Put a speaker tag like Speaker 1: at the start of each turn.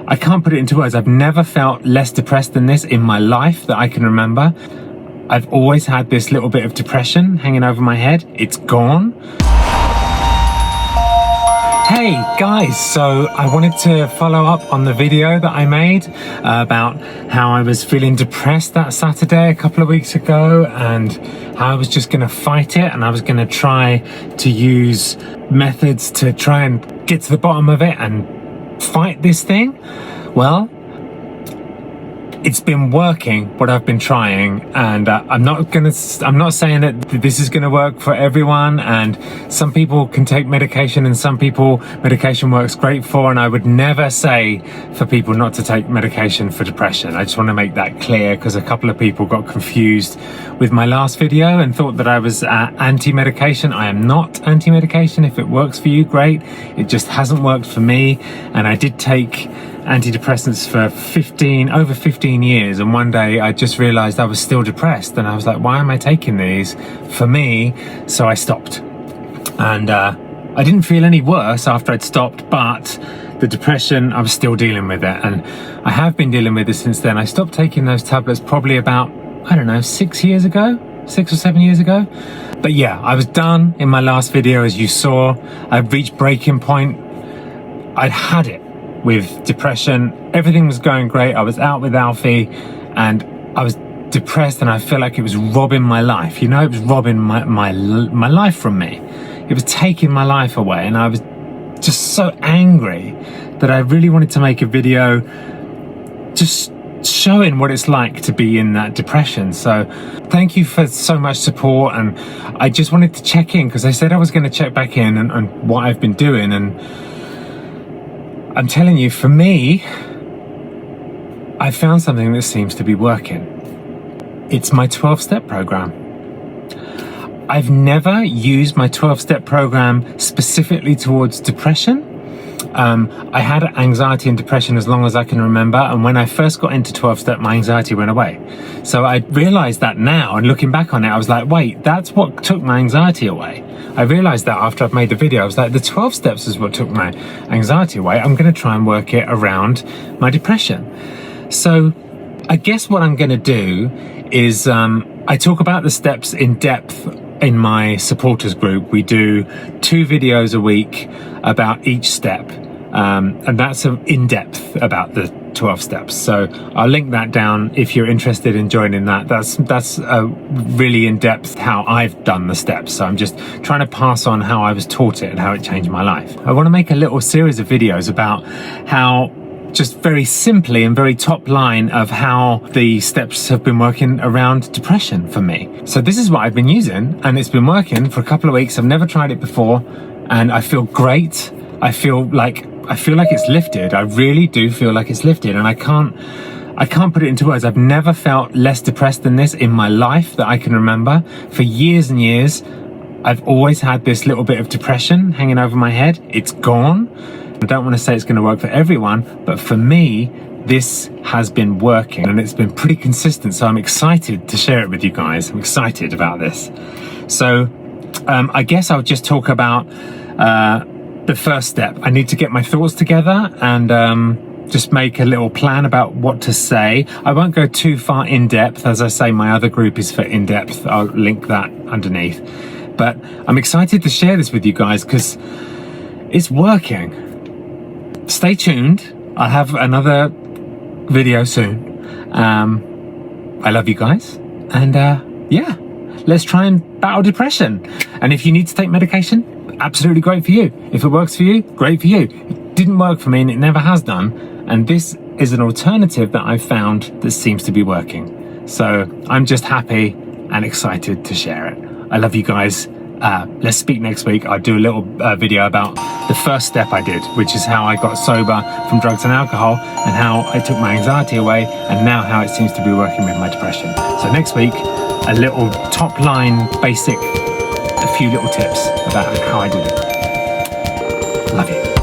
Speaker 1: I can't put it into words. I've never felt less depressed than this in my life that I can remember. I've always had this little bit of depression hanging over my head. It's gone. Hey guys, so I wanted to follow up on the video that I made about how I was feeling depressed that Saturday a couple of weeks ago, and how I was just going to fight it, and I was going to try to use methods to try and get to the bottom of it and fight this thing. Well, it's been working, what I've been trying, and I'm not saying that this is gonna work for everyone, and some people can take medication and some people medication works great for, and I would never say for people not to take medication for depression. I just want to make that clear, because a couple of people got confused with my last video and thought that I was anti-medication. I am not anti-medication. If it works for you, great. It just hasn't worked for me, and I did take antidepressants for over 15 years, and one day I just realized I was still depressed, and I was like, why am I taking these for me? So I stopped, and I didn't feel any worse after I'd stopped, but the depression, I was still dealing with it, and I have been dealing with it since then. I stopped taking those tablets probably about, I don't know, 6 or 7 years ago. But yeah, I was done in my last video, as you saw. I'd reached breaking point. I'd had it with depression. Everything was going great. I was out with Alfie, and I was depressed, and I felt like it was robbing my life. You know, it was robbing my life from me. It was taking my life away, and I was just so angry that I really wanted to make a video just showing what it's like to be in that depression. So thank you for so much support, and I just wanted to check in, because I said I was going to check back in and what I've been doing, and I'm telling you, for me, I found something that seems to be working. It's my 12-step program. I've never used my 12-step program specifically towards depression. I had anxiety and depression as long as I can remember, and when I first got into 12-step, my anxiety went away. So I realized that now, and looking back on it, I was like, wait, that's what took my anxiety away. I realized that after I've made the video. I was like, the 12 steps is what took my anxiety away. I'm going to try and work it around my depression. So I guess what I'm going to do is I talk about the steps in depth in my supporters group. We do 2 videos a week about each step, and that's in depth about the 12 steps. So I'll link that down if you're interested in joining that. That's really in depth how I've done the steps. So I'm just trying to pass on how I was taught it and how it changed my life. I want to make a little series of videos about how, just very simply and very top line, of how the steps have been working around depression for me. So this is what I've been using, and it's been working for a couple of weeks. I've never tried it before, and I feel great. I feel like it's lifted. I really do feel like it's lifted, and I can't put it into words. I've never felt less depressed than this in my life that I can remember. For years and years, I've always had this little bit of depression hanging over my head. It's gone. I don't want to say it's going to work for everyone, but for me, this has been working, and it's been pretty consistent. So I'm excited to share it with you guys. I'm excited about this. So I guess I'll just talk about the first step. I need to get my thoughts together and just make a little plan about what to say. I won't go too far in depth. As I say, my other group is for in depth. I'll link that underneath. But I'm excited to share this with you guys because it's working. Stay tuned. I'll have another video soon. I love you guys. And yeah, let's try and battle depression. And if you need to take medication, absolutely great for you. If it works for you, great for you. It didn't work for me, and it never has done. And this is an alternative that I've found that seems to be working. So I'm just happy and excited to share it. I love you guys. Let's speak next week. I'll do a little video about the first step I did, which is how I got sober from drugs and alcohol, and how I took my anxiety away, and now how it seems to be working with my depression. So next week, a little top line basic, a few little tips about how I did it. Love you.